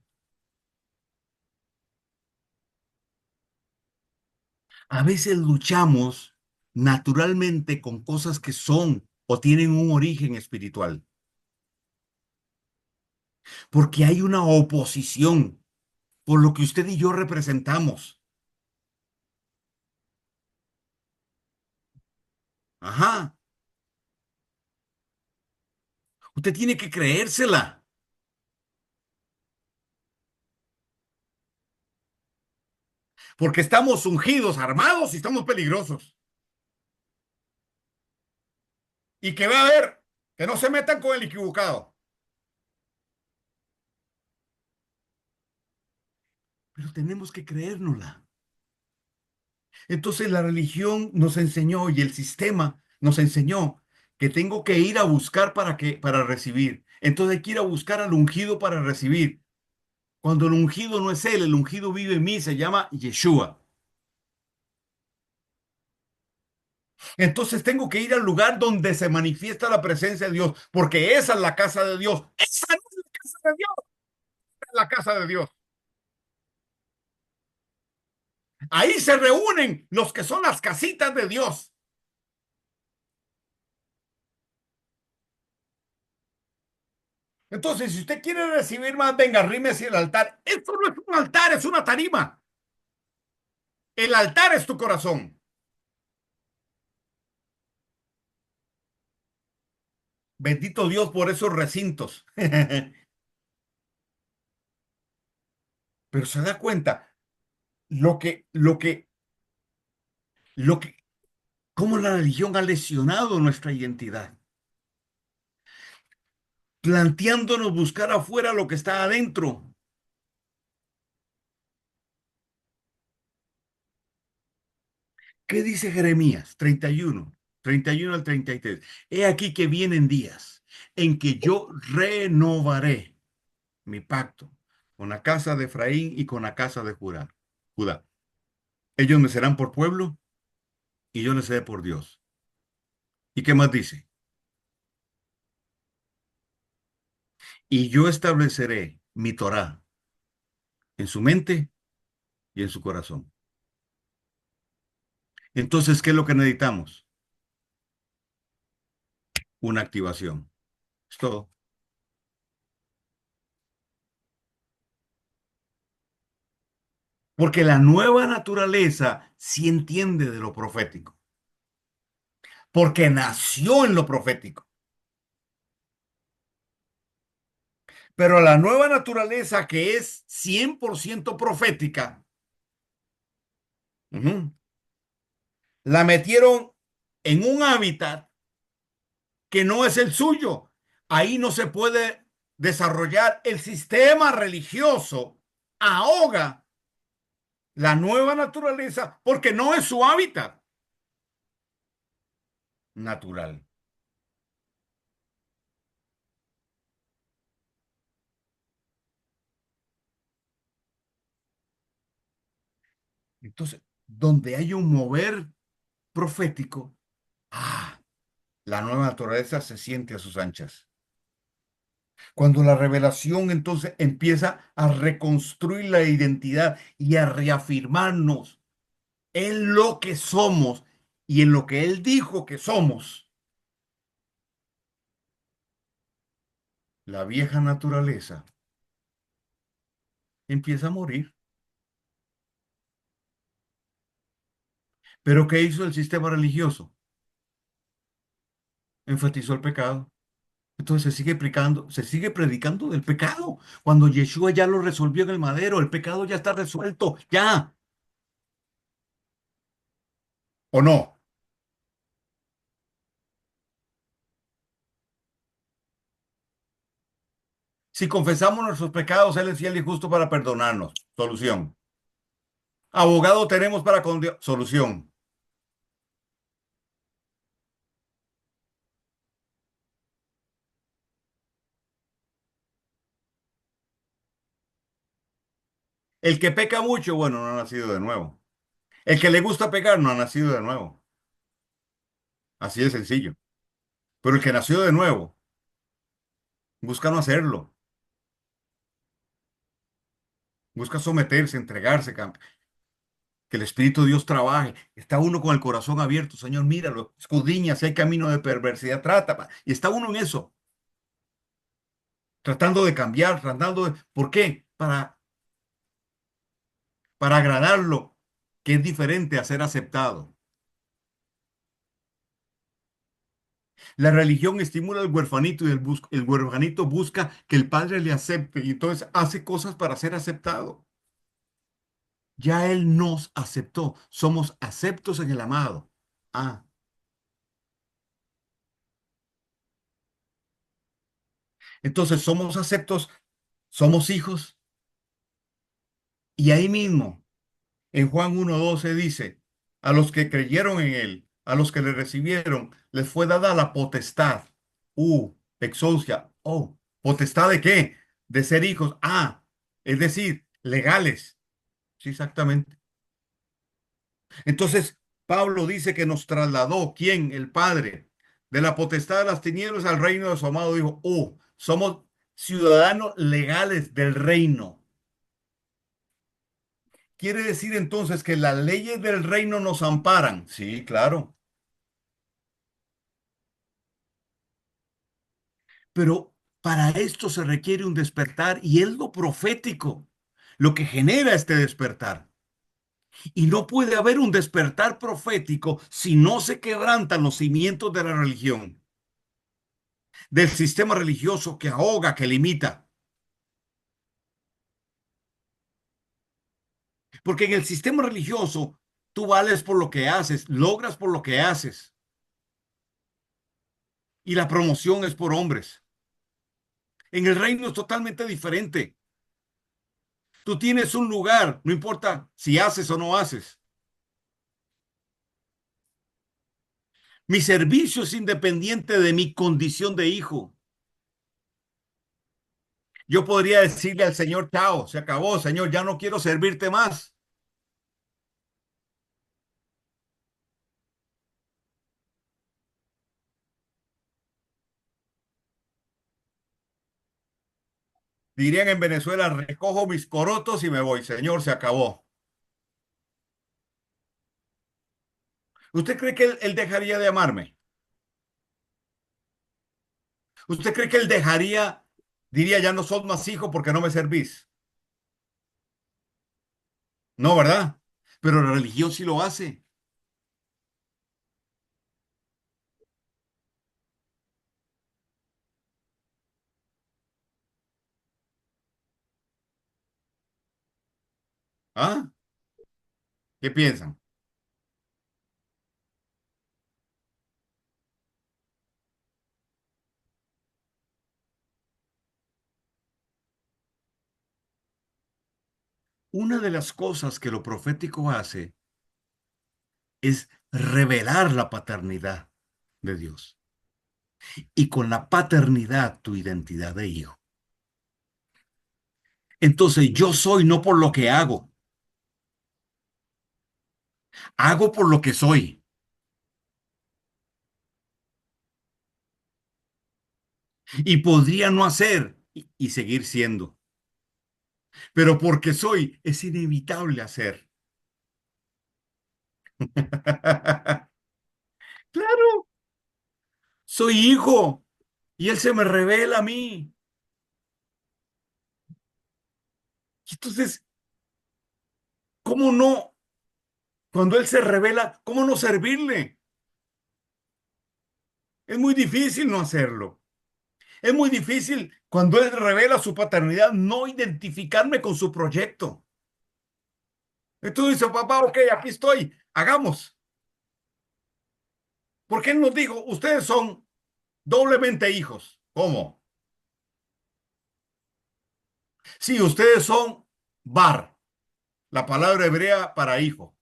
A veces luchamos naturalmente con cosas que son o tienen un origen espiritual. Porque hay una oposición por lo que usted y yo representamos. Ajá, usted tiene que creérsela, porque estamos ungidos, armados y estamos peligrosos. Y que va a haber, que no se metan con el equivocado. Pero tenemos que creérnosla. Entonces la religión nos enseñó y el sistema nos enseñó que tengo que ir a buscar para recibir. Entonces hay que ir a buscar al ungido para recibir. Cuando el ungido no es él, el ungido vive en mí, se llama Yeshua. Entonces tengo que ir al lugar donde se manifiesta la presencia de Dios, porque esa es la casa de Dios. Esa no es la casa de Dios, esa es la casa de Dios. Ahí se reúnen los que son las casitas de Dios. Entonces, si usted quiere recibir más, venga, arrímese el altar. Esto no es un altar, es una tarima. El altar es tu corazón. Bendito Dios por esos recintos. Pero se da cuenta lo que, lo que, lo que, cómo la religión ha lesionado nuestra identidad, planteándonos buscar afuera lo que está adentro. ¿Qué dice Jeremías 31 al 33? He aquí que vienen días en que yo renovaré mi pacto con la casa de Efraín y con la casa de Judá. Ellos me serán por pueblo y yo les seré por Dios. ¿Y qué más dice? Y yo estableceré mi Torá en su mente y en su corazón. Entonces, ¿qué es lo que necesitamos? Una activación. Es todo. Porque la nueva naturaleza sí entiende de lo profético. Porque nació en lo profético. Pero la nueva naturaleza que es 100% profética, ujú, la metieron en un hábitat que no es el suyo. Ahí no se puede desarrollar el sistema religioso. Ahoga la nueva naturaleza porque no es su hábitat natural. Entonces, donde hay un mover profético, ah, la nueva naturaleza se siente a sus anchas. Cuando la revelación entonces empieza a reconstruir la identidad y a reafirmarnos en lo que somos y en lo que Él dijo que somos, la vieja naturaleza empieza a morir. Pero ¿qué hizo el sistema religioso? Enfatizó el pecado. Entonces se sigue predicando del pecado. Cuando Yeshua ya lo resolvió en el madero, el pecado ya está resuelto, ya, ¿o no? Si confesamos nuestros pecados, Él es fiel y justo para perdonarnos. Solución. Abogado tenemos para con Dios. Solución. El que peca mucho, bueno, no ha nacido de nuevo. El que le gusta pecar no ha nacido de nuevo. Así de sencillo. Pero el que nació de nuevo busca no hacerlo. Busca someterse, entregarse, que el Espíritu de Dios trabaje. Está uno con el corazón abierto. Señor, míralo, escudriña si hay camino de perversidad, trata. Y está uno en eso, tratando de cambiar, tratando de... ¿Por qué? Para agradarlo, que es diferente a ser aceptado. La religión estimula al huerfanito y el huerfanito busca que el padre le acepte y entonces hace cosas para ser aceptado. Ya Él nos aceptó. Somos aceptos en el amado. Ah, entonces somos aceptos, somos hijos. Y ahí mismo, en Juan 1:12 dice, a los que creyeron en Él, a los que le recibieron, les fue dada la potestad. Exousia. Oh, ¿potestad de qué? De ser hijos. Ah, es decir, legales. Sí, exactamente. Entonces, Pablo dice que nos trasladó, ¿quién? El Padre, de la potestad de las tinieblas al reino de su amado Hijo. Somos ciudadanos legales del reino. Quiere decir entonces que las leyes del reino nos amparan. Sí, claro. Pero para esto se requiere un despertar y es lo profético lo que genera este despertar. Y no puede haber un despertar profético si no se quebrantan los cimientos de la religión, del sistema religioso que ahoga, que limita. Porque en el sistema religioso, tú vales por lo que haces, logras por lo que haces, y la promoción es por hombres. En el reino es totalmente diferente. Tú tienes un lugar, no importa si haces o no haces. Mi servicio es independiente de mi condición de hijo. Yo podría decirle al Señor, chao, se acabó, Señor, ya no quiero servirte más. Dirían en Venezuela, recojo mis corotos y me voy, Señor, se acabó. ¿Usted cree que él dejaría de amarme? ¿Usted cree que él dejaría, diría, ya no sos más hijo porque no me servís? No, ¿verdad? Pero la religión sí lo hace. ¿Ah? ¿Qué piensan? Una de las cosas que lo profético hace es revelar la paternidad de Dios y con la paternidad tu identidad de hijo. Entonces yo soy no por lo que hago por lo que soy. Y podría no hacer y seguir siendo, pero porque soy, es inevitable hacer. Claro, soy hijo y él se me revela a mí. Y entonces, ¿cómo no? Cuando él se revela, ¿cómo no servirle? Es muy difícil no hacerlo. Es muy difícil cuando él revela su paternidad no identificarme con su proyecto. Entonces dice, papá, ok, aquí estoy, hagamos. Porque él nos dijo, ustedes son doblemente hijos. ¿Cómo? Sí, ustedes son bar, la palabra hebrea para hijo,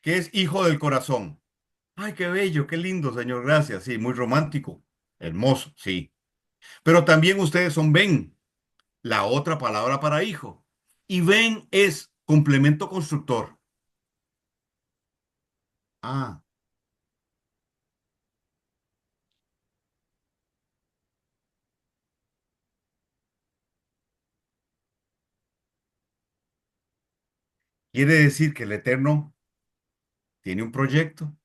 que es hijo del corazón. Ay, qué bello, qué lindo, señor, gracias. Sí, muy romántico, hermoso, sí. Pero también ustedes son ben, la otra palabra para hijo. Y ben es complemento constructor. Ah, quiere decir que el Eterno tiene un proyecto,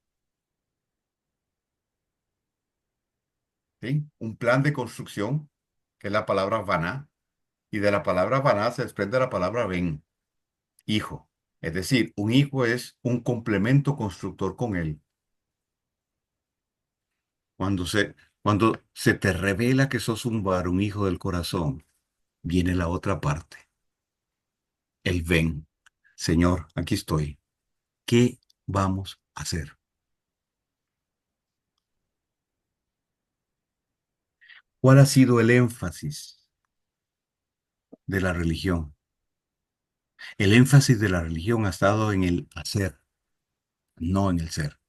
¿sí? Un plan de construcción, que es la palabra vaná, y de la palabra vaná se desprende la palabra ben, hijo. Es decir, un hijo es un complemento constructor con él. Cuando se, cuando se te revela que sos un varón, hijo del corazón, viene la otra parte, el ven. Señor, aquí estoy. ¿Qué vamos a hacer? ¿Cuál ha sido el énfasis de la religión? El énfasis de la religión ha estado en el hacer, no en el ser.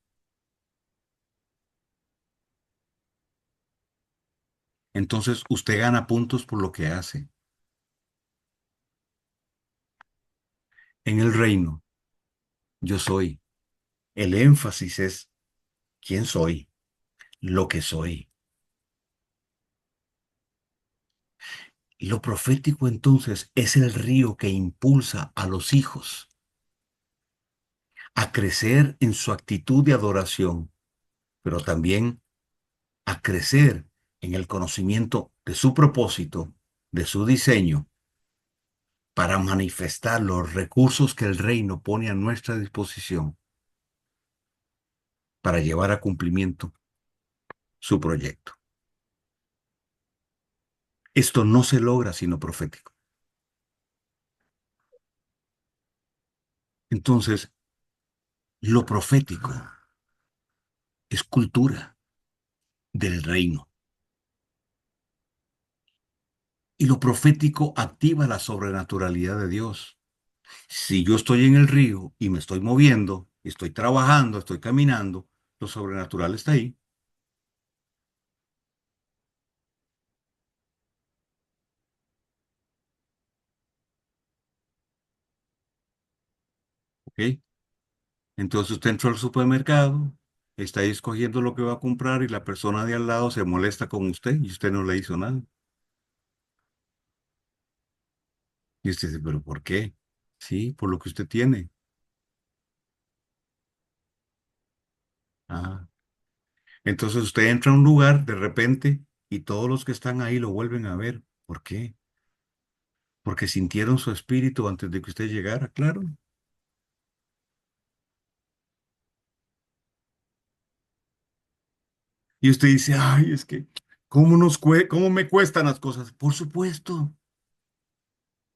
Entonces usted gana puntos por lo que hace. En el reino, yo soy. El énfasis es quién soy, lo que soy. Lo profético entonces es el río que impulsa a los hijos a crecer en su actitud de adoración, pero también a crecer en el conocimiento de su propósito, de su diseño, para manifestar los recursos que el reino pone a nuestra disposición para llevar a cumplimiento su proyecto. Esto no se logra sino profético. Entonces, lo profético es cultura del reino y lo profético activa la sobrenaturalidad de Dios. Si yo estoy en el río y me estoy moviendo, estoy trabajando, estoy caminando, lo sobrenatural está ahí, ¿ok? Entonces usted entró al supermercado, está ahí escogiendo lo que va a comprar y la persona de al lado se molesta con usted y usted no le hizo nada. Y usted dice, ¿pero por qué? Sí, por lo que usted tiene. Ah. Entonces usted entra a un lugar de repente y todos los que están ahí lo vuelven a ver. ¿Por qué? Porque sintieron su espíritu antes de que usted llegara, claro. Y usted dice, ay, es que, ¿cómo me cuestan las cosas? Por supuesto,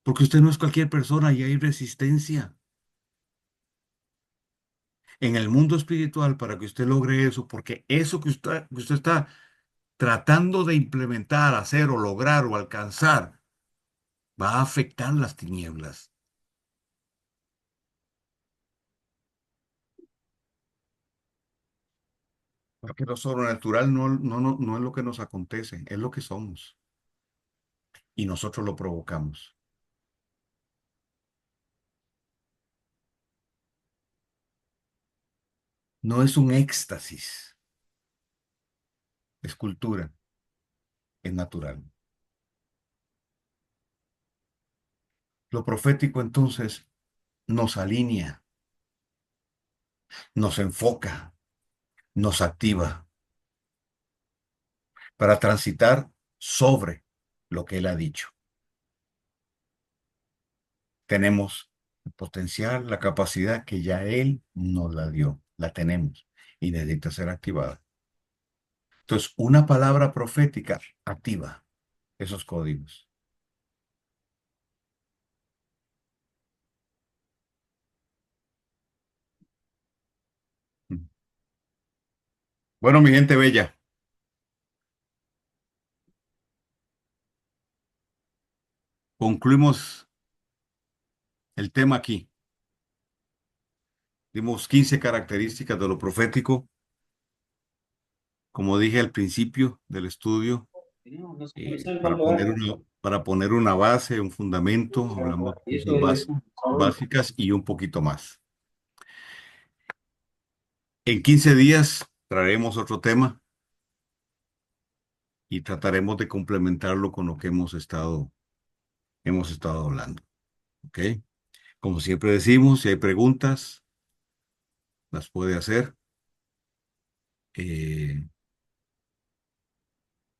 porque usted no es cualquier persona y hay resistencia. En el mundo espiritual, para que usted logre eso, porque eso que usted está tratando de implementar, hacer o lograr o alcanzar, va a afectar las tinieblas. Porque lo sobrenatural no es lo que nos acontece, es lo que somos. Y nosotros lo provocamos. No es un éxtasis, es cultura, es natural. Lo profético entonces nos alinea, nos enfoca, nos activa para transitar sobre lo que Él ha dicho. Tenemos el potencial, la capacidad que ya Él nos la dio, la tenemos y necesita ser activada. Entonces, una palabra profética activa esos códigos. Bueno, mi gente bella, concluimos el tema aquí. Dimos 15 características de lo profético, como dije al principio del estudio, para poner una base, un fundamento, hablamos de cosas básicas y un poquito más. En 15 días traeremos otro tema y trataremos de complementarlo con lo que hemos estado hablando. ¿Ok? Como siempre decimos, si hay preguntas, las puede hacer eh,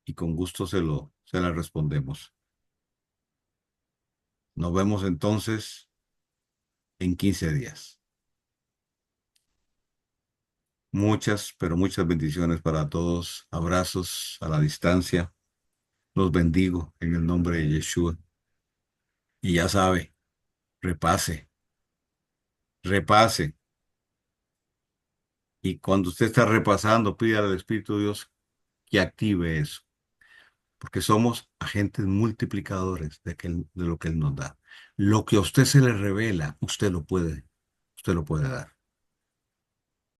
y con gusto se las respondemos. Nos vemos entonces en 15 días. Muchas, pero muchas bendiciones para todos. Abrazos a la distancia. Los bendigo en el nombre de Yeshua. Y ya sabe, repase, repase. Y cuando usted está repasando, pida al Espíritu de Dios que active eso, porque somos agentes multiplicadores de lo que Él nos da. Lo que a usted se le revela, usted lo puede dar.